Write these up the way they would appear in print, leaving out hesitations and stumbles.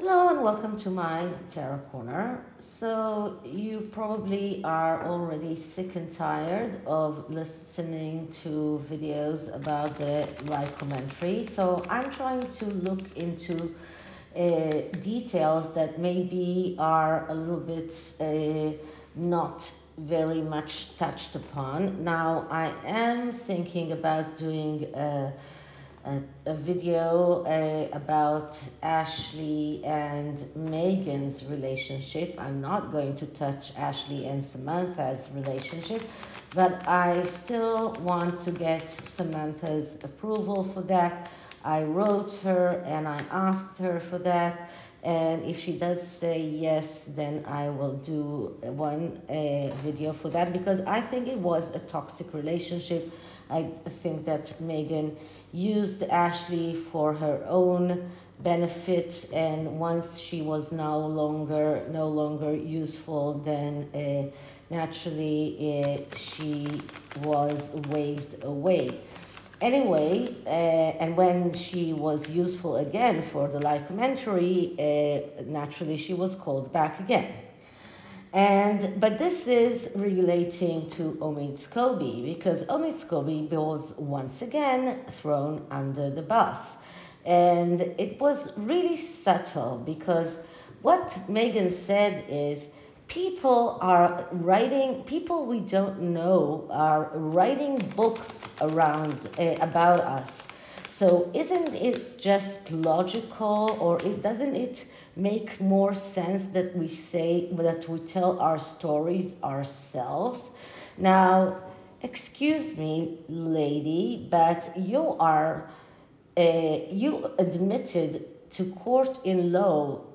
Hello and welcome to my Tarot Corner. So you probably are already sick and tired of listening to videos about the live commentary. So I'm trying to look into details that maybe are a little bit not very much touched upon. Now I am thinking about doing a video about Ashley and Meghan's relationship. I'm not going to touch Ashley and Samantha's relationship, but I still want to get Samantha's approval for that. I wrote her and I asked her for that, and if she does say yes, then I will do one video for that, because I think it was a toxic relationship. I think that Meghan used Ashley for her own benefit, and once she was no longer useful, then naturally she was waved away. Anyway, and when she was useful again for the live commentary, naturally she was called back again. But this is relating to Scooby, because Scooby was once again thrown under the bus. And it was really subtle, because what Meghan said is people we don't know are writing books around about us. So isn't it just logical, or doesn't it make more sense that we tell our stories ourselves? Now, excuse me, lady, but you admitted to court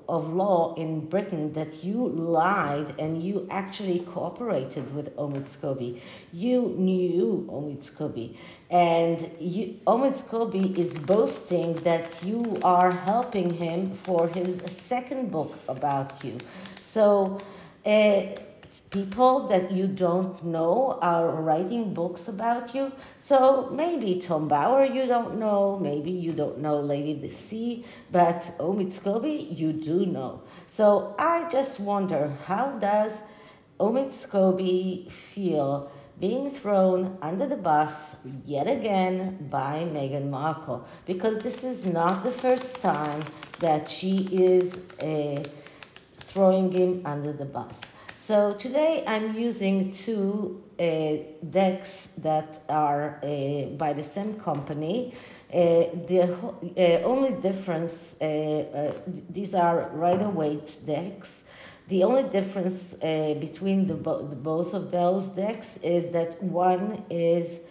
of law in Britain that you lied and you actually cooperated with Scooby. You knew Scooby, and Scooby is boasting that you are helping him for his second book about you. So people that you don't know are writing books about you. So maybe Tom Bauer you don't know, maybe you don't know Lady the Sea, but Scooby you do know. So I just wonder, how does Scooby feel being thrown under the bus yet again by Meghan Markle? Because this is not the first time that she is throwing him under the bus. So today I'm using two decks that are by the same company. The only difference, these are Rider-Waite decks. The only difference between both of those decks is that one is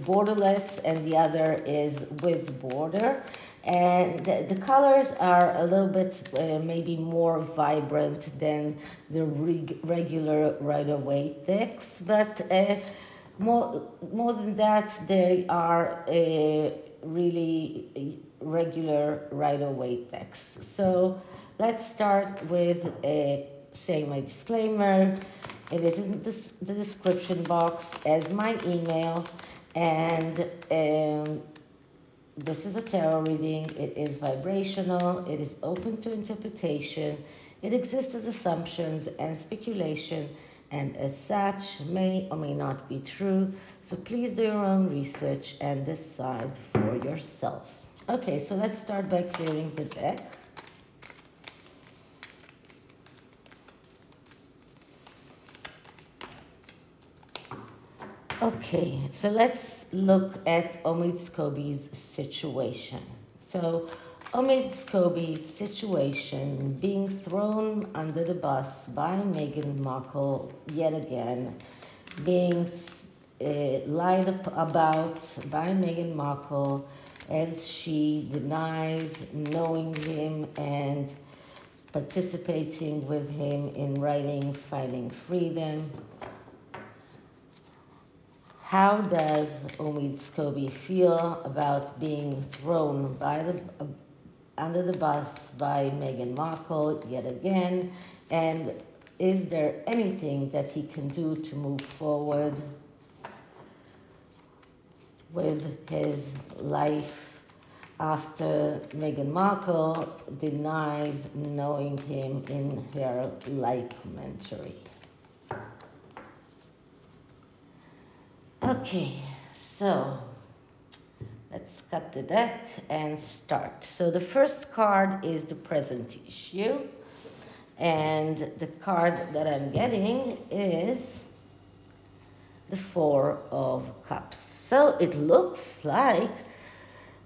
borderless and the other is with border. And the colors are a little bit maybe more vibrant than the regular Rider-Waite decks, but more than that, they are really regular Rider-Waite decks. So let's start with saying my disclaimer. It is in the description box as my email, and this is a tarot reading. It is vibrational. It is open to interpretation. It exists as assumptions and speculation, and as such may or may not be true. So please do your own research and decide for yourself. Okay, so let's start by clearing the deck. Okay, so let's look at Scooby's situation. So Scooby's situation, being thrown under the bus by Meghan Markle yet again, being lied about by Meghan Markle as she denies knowing him and participating with him in writing Finding Freedom. How does Scooby feel about being thrown under the bus by Meghan Markle yet again? And is there anything that he can do to move forward? with his life after Meghan Markle denies knowing him in her live commentary. Okay, so let's cut the deck and start. So the first card is the present issue, and the card that I'm getting is the Four of Cups. So it looks like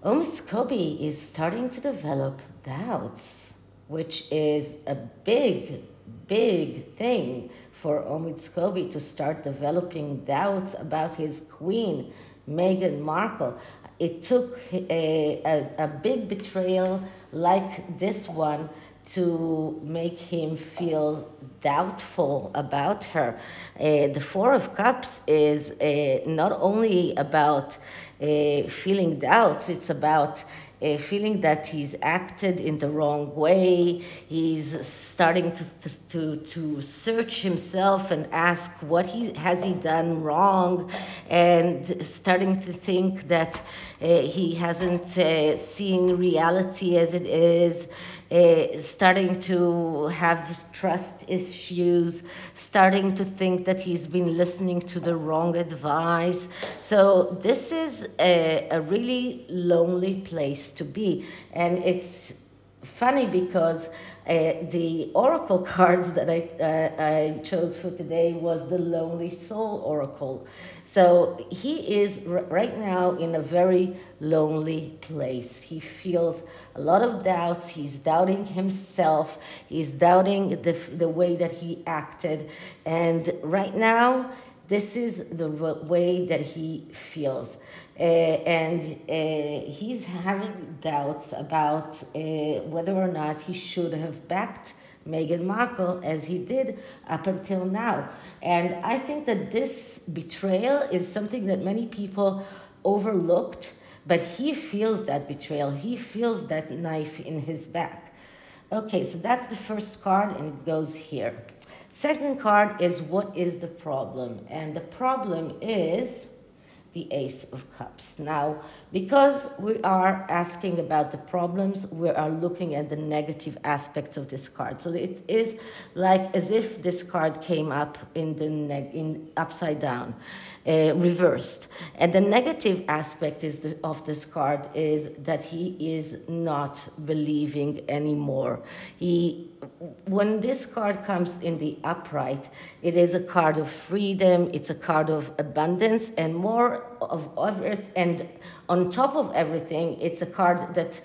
Scooby is starting to develop doubts, which is a big, big thing for Scooby to start developing doubts about his queen, Meghan Markle. It took a big betrayal like this one to make him feel doubtful about her. The Four of Cups is not only about feeling doubts, it's about feeling that he's acted in the wrong way. He's starting to search himself and ask what has he done wrong, and starting to think that he hasn't seen reality as it is, starting to have trust issues, starting to think that he's been listening to the wrong advice. So this is a really lonely place to be. And it's funny because the oracle cards that I chose for today was the Lonely Soul Oracle. So he is right now in a very lonely place. He feels a lot of doubts. He's doubting himself. He's doubting the way that he acted. And right now, this is the way that he feels. He's having doubts about whether or not he should have backed Meghan Markle as he did up until now. And I think that this betrayal is something that many people overlooked, but he feels that betrayal. He feels that knife in his back. Okay, so that's the first card, and it goes here. Second card is what is the problem? And the problem is the Ace of Cups. Now, because we are asking about the problems, we are looking at the negative aspects of this card. So it is like as if this card came up in upside down, reversed. And the negative aspect of this card is that he is not believing anymore. When this card comes in the upright, it is a card of freedom, it's a card of abundance, and more of everything. And on top of everything, it's a card that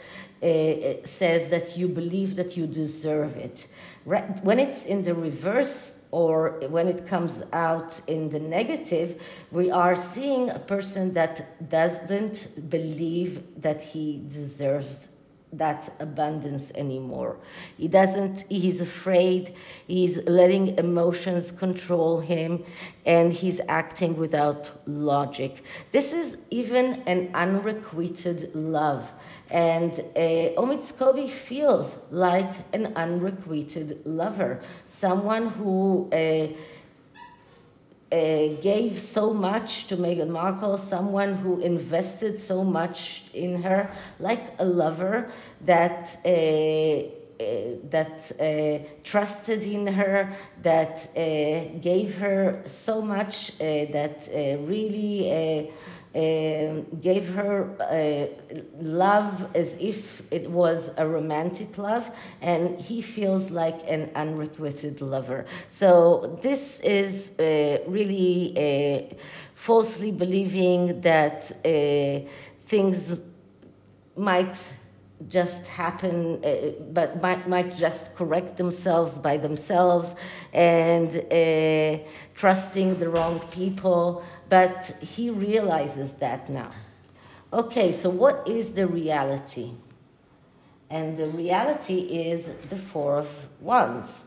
says that you believe that you deserve it. When it's in the reverse, or when it comes out in the negative, we are seeing a person that doesn't believe that he deserves that abundance anymore. He's afraid, he's letting emotions control him, and he's acting without logic. This is even an unrequited love. And Scooby feels like an unrequited lover, someone who gave so much to Meghan Markle, someone who invested so much in her, like a lover that trusted in her, that gave her so much, that really gave her love as if it was a romantic love, and he feels like an unrequited lover. So this is really falsely believing that things might just happen, but might just correct themselves by themselves, and trusting the wrong people. But he realizes that now. Okay, so what is the reality? And the reality is the Four of Wands.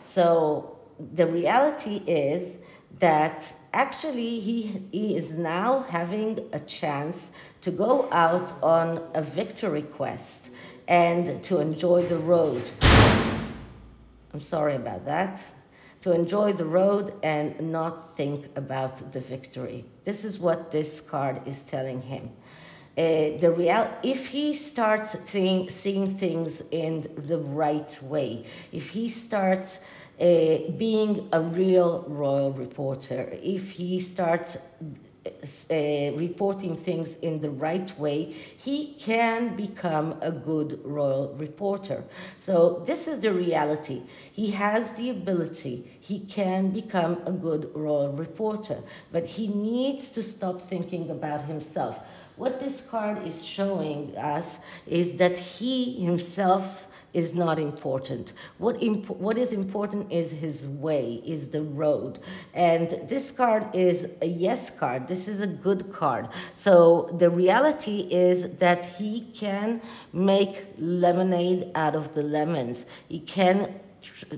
So the reality is that actually he is now having a chance to go out on a victory quest and to enjoy the road. I'm sorry about that. to enjoy the road and not think about the victory. This is what this card is telling him. If he starts seeing things in the right way, if he starts being a real royal reporter, if he starts reporting things in the right way, he can become a good royal reporter. So this is the reality. He has the ability. He can become a good royal reporter, but he needs to stop thinking about himself. What this card is showing us is that he himself is not important. What is important is his way, is the road. And this card is a yes card. This is a good card. So the reality is that he can make lemonade out of the lemons. He can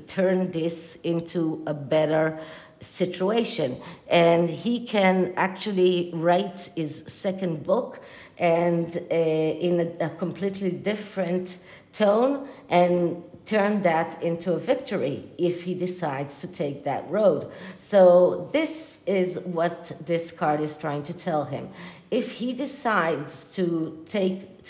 turn this into a better situation, and he can actually write his second book and in a completely different tone and turn that into a victory if he decides to take that road. So this is what this card is trying to tell him. If he decides to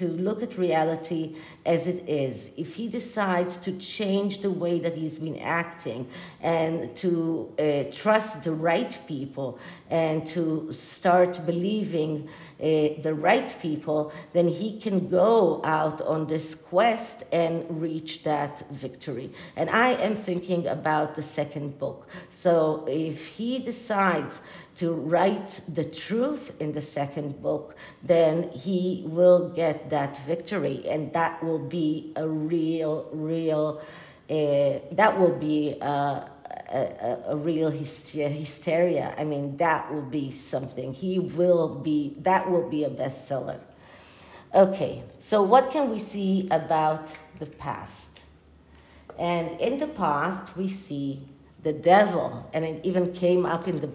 look at reality as it is, if he decides to change the way that he's been acting and to trust the right people and to start believing the right people, then he can go out on this quest and reach that victory. And I am thinking about the second book. So if he decides to write the truth in the second book, then he will get that victory, and that will be a real hysteria. I mean, that will be something. That will be a bestseller. Okay, so what can we see about the past? And in the past, we see the devil, and it even came up in the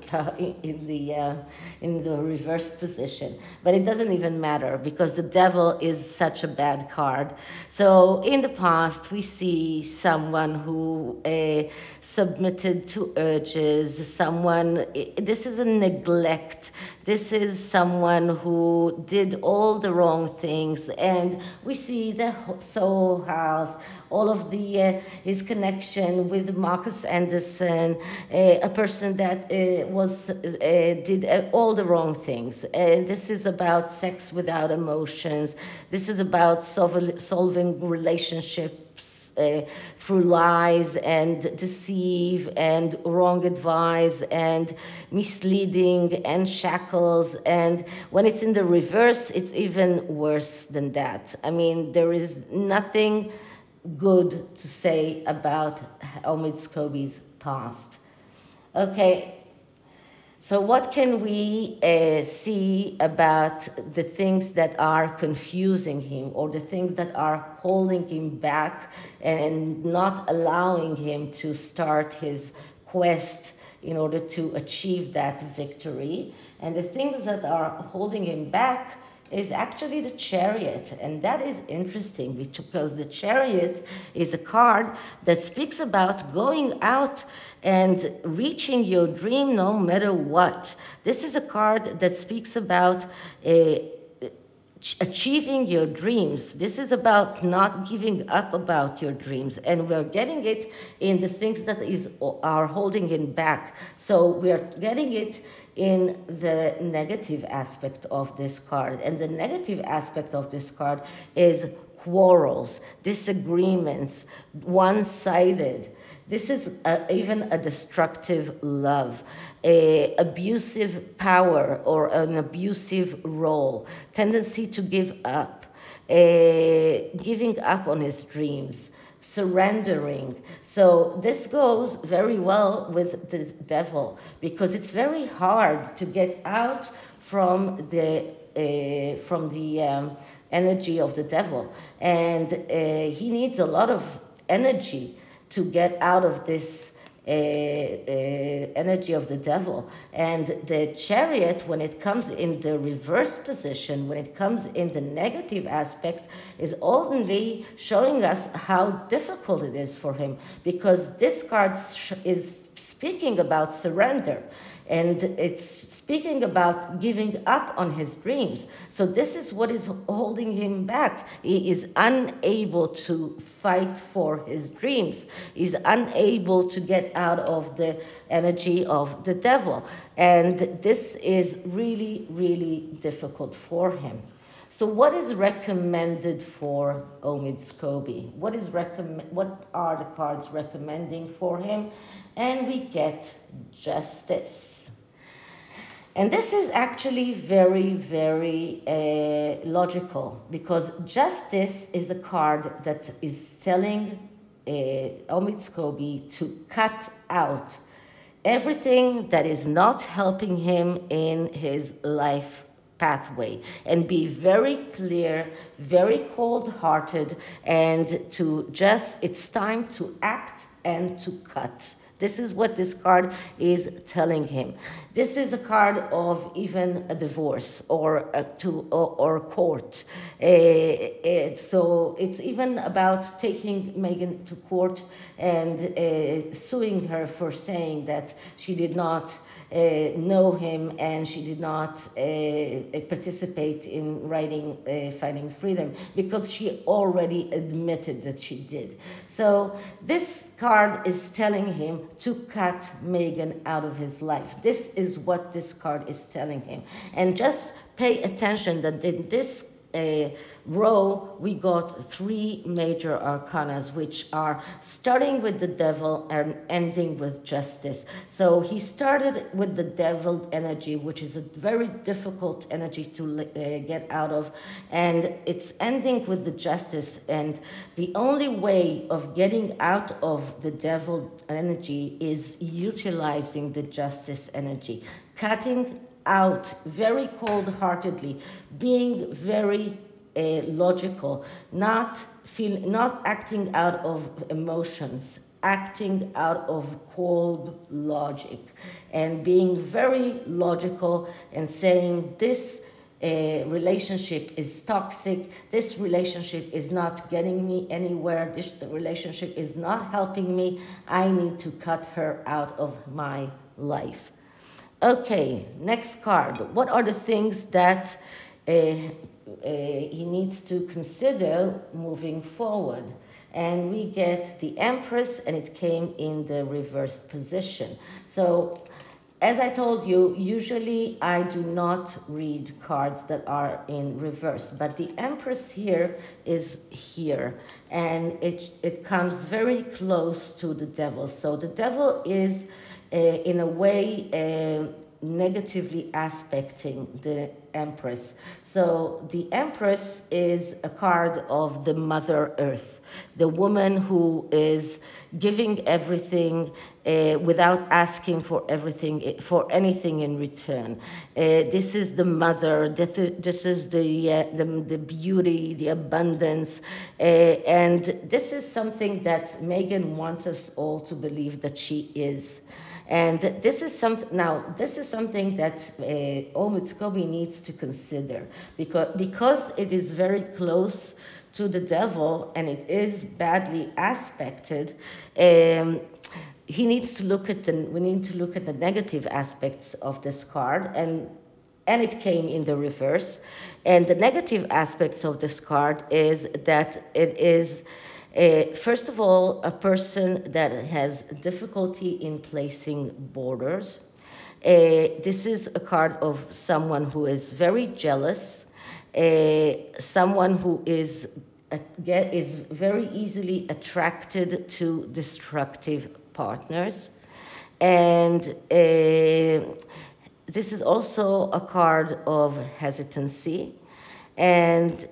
reversed position, but it doesn't even matter because the devil is such a bad card. So in the past, we see someone who submitted to urges, this is a neglect. This is someone who did all the wrong things, and we see the soul house, all of his connection with Marcus Anderson, a person that did all the wrong things. This is about sex without emotions. This is about solving relationships through lies and deceive and wrong advice and misleading and shackles. And when it's in the reverse, it's even worse than that. I mean, there is nothing good to say about Omid Scooby's past. Okay, so what can we see about the things that are confusing him or the things that are holding him back and not allowing him to start his quest in order to achieve that victory? And the things that are holding him back is actually the Chariot, and that is interesting because the Chariot is a card that speaks about going out and reaching your dream no matter what. This is a card that speaks about achieving your dreams. This is about not giving up about your dreams, and we're getting it in the things that are holding him back. So we're getting it in the negative aspect of this card, and the negative aspect of this card is quarrels, disagreements, one-sided. This is even a destructive love, abusive power or an abusive role, tendency to give up, giving up on his dreams, surrendering. So this goes very well with the devil because it's very hard to get out from the energy of the devil, and he needs a lot of energy to get out of this energy of the devil. And the Chariot, when it comes in the reverse position, when it comes in the negative aspect, is only showing us how difficult it is for him, because this card is speaking about surrender, and it's speaking about giving up on his dreams. So this is what is holding him back. He is unable to fight for his dreams. He's unable to get out of the energy of the devil. And this is really, really difficult for him. So what is recommended for Omid Scooby? What are the cards recommending for him? And we get Justice. And this is actually very, very logical, because Justice is a card that is telling Omid Scooby to cut out everything that is not helping him in his life pathway, and be very clear, very cold-hearted, and to just, it's time to act and to cut. This is what this card is telling him. This is a card of even a divorce or court. So it's even about taking Meghan to court and suing her for saying that she did not know him and she did not participate in fighting freedom, because she already admitted that she did. So this card is telling him to cut Meghan out of his life. This is what this card is telling him. And just pay attention that in this row, we got 3 major arcanas, which are starting with the devil and ending with justice. So he started with the devil energy, which is a very difficult energy to get out of, and it's ending with the justice. And the only way of getting out of the devil energy is utilizing the justice energy, cutting out very cold-heartedly, being very logical, not acting out of emotions, acting out of cold logic, and being very logical and saying this relationship is toxic, this relationship is not getting me anywhere, this relationship is not helping me, I need to cut her out of my life. Okay, next card. What are the things that he needs to consider moving forward? And we get the Empress, and it came in the reversed position. So, as I told you, usually I do not read cards that are in reverse, but the Empress here is here, and it comes very close to the Devil. So the Devil is in a way negatively aspecting the Empress. So the Empress is a card of the Mother Earth, the woman who is giving everything without asking for anything in return. This is the mother. This is the beauty, the abundance, and this is something that Meghan wants us all to believe that she is. And this is something that Omid Scooby needs to consider, because it is very close to the Devil and it is badly aspected. We need to look at the negative aspects of this card, and it came in the reverse. And the negative aspects of this card is that it is, first of all, a person that has difficulty in placing borders. This is a card of someone who is very jealous, someone who is very easily attracted to destructive partners. And this is also a card of hesitancy. And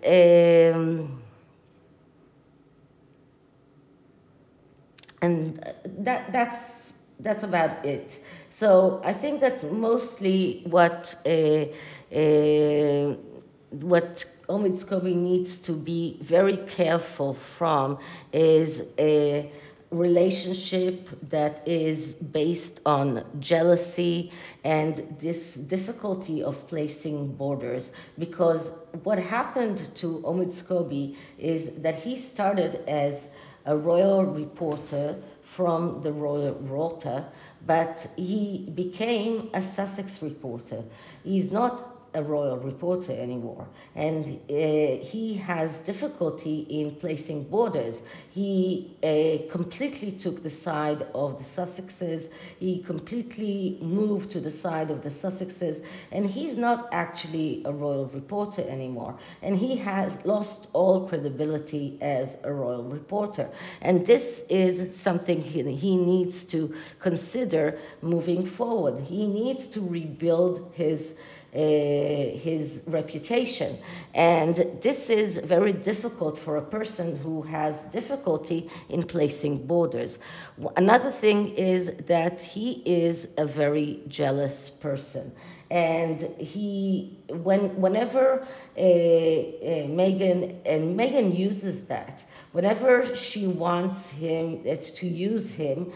that's about it. So I think that mostly what Omid Scooby needs to be very careful from is relationship that is based on jealousy and this difficulty of placing borders. Because what happened to Omid Scooby is that he started as a royal reporter from the Royal Rota, but he became a Sussex reporter. He's not a royal reporter anymore, and he has difficulty in placing borders. He completely took the side of the Sussexes. He completely moved to the side of the Sussexes, and he's not actually a royal reporter anymore, and he has lost all credibility as a royal reporter. And this is something he needs to consider moving forward. He needs to rebuild his reputation, and this is very difficult for a person who has difficulty in placing borders. Another thing is that he is a very jealous person, and whenever Meghan uses that. Whenever she wants him to use him,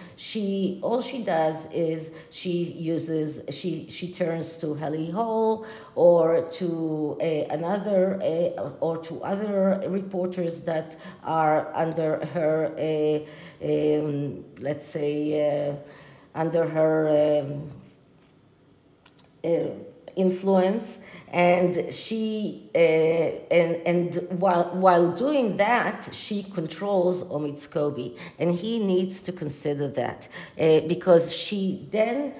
all she does is she turns to Helly Hole or to or to other reporters that are under her let's say under her influence, and she and while doing that, she controls Omid Scooby, and he needs to consider that because she then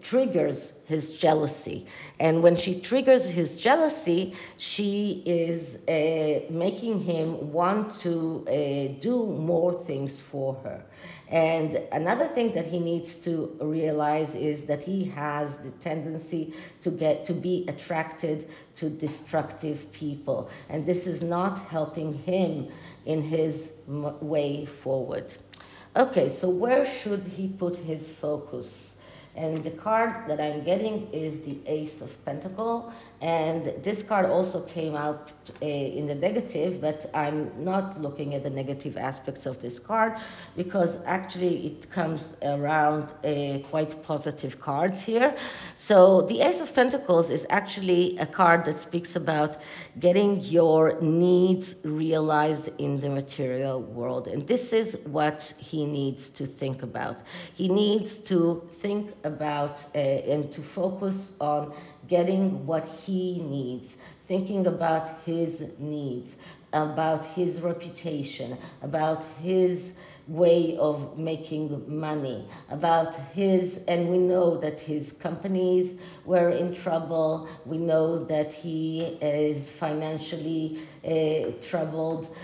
triggers his jealousy, and when she triggers his jealousy, she is making him want to do more things for her. And another thing that he needs to realize is that he has the tendency to be attracted to destructive people, and this is not helping him in his way forward. Okay, so where should he put his focus? And the card that I'm getting is the Ace of Pentacles, and this card also came out in the negative, but I'm not looking at the negative aspects of this card because actually it comes around quite positive cards here. So the Ace of Pentacles is actually a card that speaks about getting your needs realized in the material world, and this is what he needs to think about. He needs to think about and to focus on getting what he needs, thinking about his needs, about his reputation, about his way of making money, about and we know that his companies were in trouble. We know that he is financially troubled.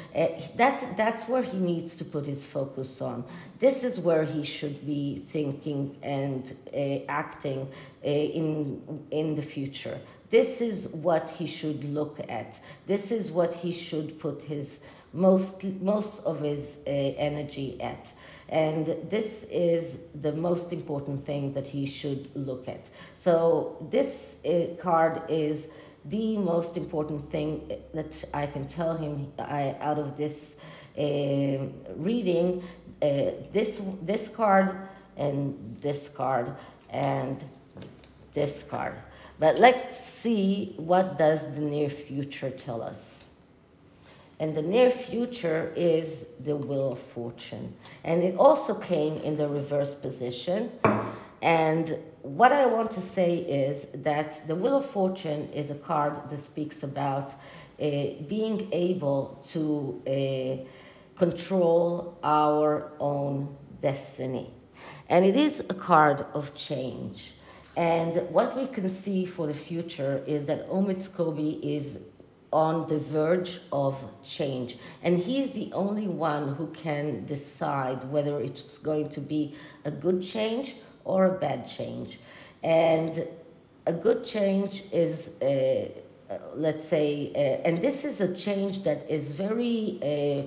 That's where he needs to put his focus on. This is where he should be thinking and acting in the future. This is what he should look at. This is what he should put his most of his energy at. And this is the most important thing that he should look at. So this card is the most important thing that I can tell him out of this reading. This card and this card and this card. But let's see what does the near future tell us. And the near future is the Wheel of Fortune. And it also came in the reverse position. And what I want to say is that the Wheel of Fortune is a card that speaks about being able to control our own destiny. And it is a card of change. And what we can see for the future is that Omid Scooby is on the verge of change. And he's the only one who can decide whether it's going to be a good change or a bad change. And a good change is a let's say, and this is a change that is very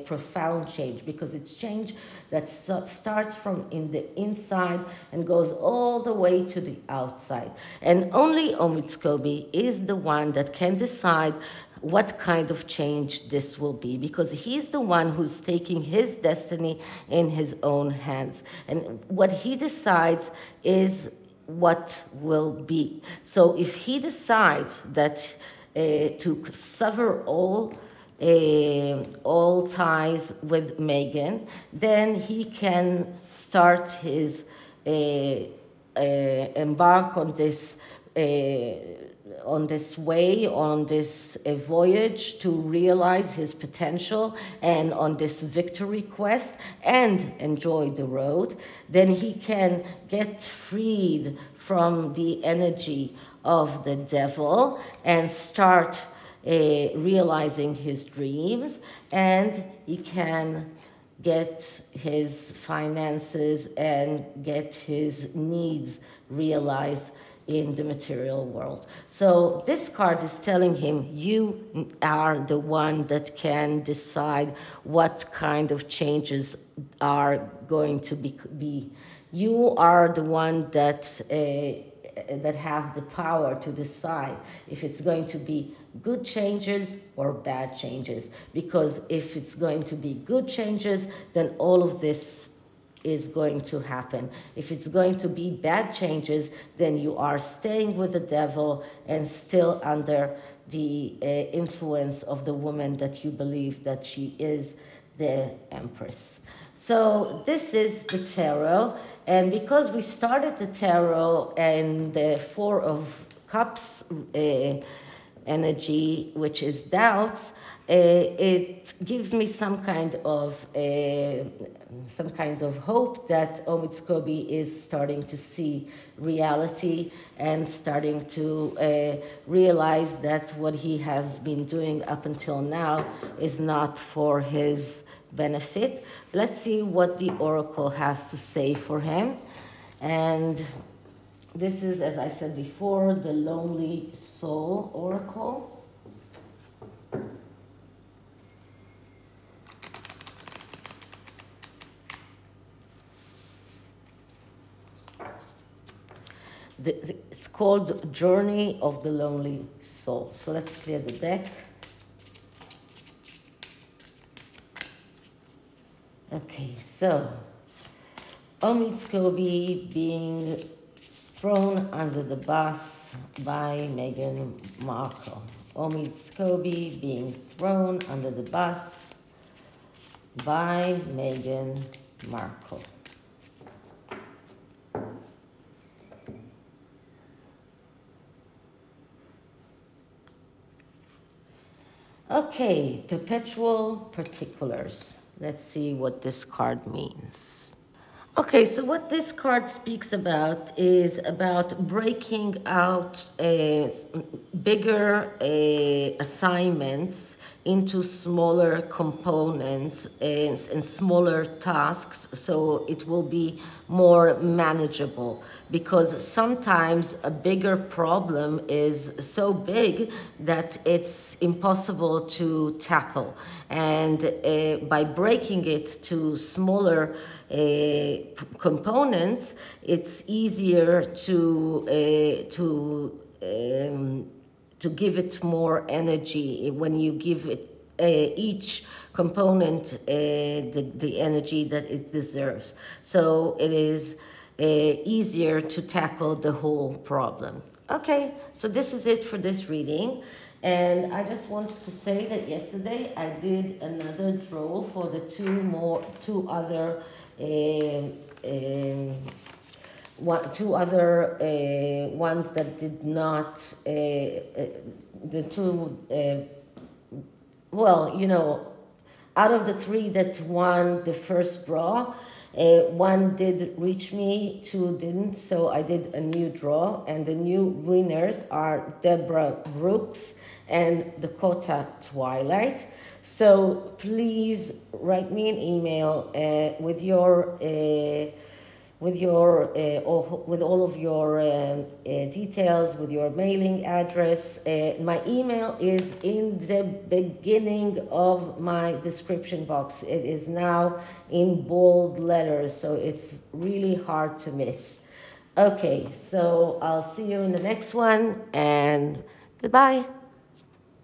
profound change, because it's change that starts from in the inside and goes all the way to the outside. And only Omid Scooby is the one that can decide what kind of change this will be, because he's the one who's taking his destiny in his own hands. And what he decides is what will be. So if he decides that to sever all ties with Meghan, then he can start his embark on this voyage to realize his potential, and on this victory quest, and enjoy the road. Then he can get freed from the energy of the devil and start realizing his dreams, and he can get his finances and get his needs realized in the material world. So this card is telling him, you are the one that can decide what kind of changes are going to be. You are the one that have the power to decide if it's going to be good changes or bad changes. Because if it's going to be good changes, then all of this is going to happen. If it's going to be bad changes, then you are staying with the devil and still under the influence of the woman that you believe that she is, the Empress. So this is the tarot, and because we started the tarot and the Four of Cups energy, which is doubts, it gives me some kind of hope that Omid Scooby is starting to see reality and starting to realize that what he has been doing up until now is not for his benefit. Let's see what the oracle has to say for him. And this is, as I said before, the Lonely Soul oracle. It's called Journey of the Lonely Soul. So let's clear the deck. Okay, so Omid Scooby being thrown under the bus by Meghan Markle. Omid Scooby being thrown under the bus by Meghan Markle. Okay, perpetual particulars. Let's see what this card means. Okay, so what this card speaks about is about breaking out bigger assignments into smaller components and smaller tasks, so it will be more manageable. Because sometimes a bigger problem is so big that it's impossible to tackle. And by breaking it to smaller components, it's easier to give it more energy when you give it each component the energy that it deserves. So it is easier to tackle the whole problem. Okay, so this is it for this reading. And I just wanted to say that yesterday I did another draw for the two other ones that did not, the two, well, you know, out of the three that won the first draw, one did reach me, two didn't, so I did a new draw, and the new winners are Deborah Brooks and Dakota Twilight. So please write me an email with your with your with all of your details, with your mailing address. My email is in the beginning of my description box. It is now in bold letters, so it's really hard to miss. Okay, so I'll see you in the next one, and goodbye.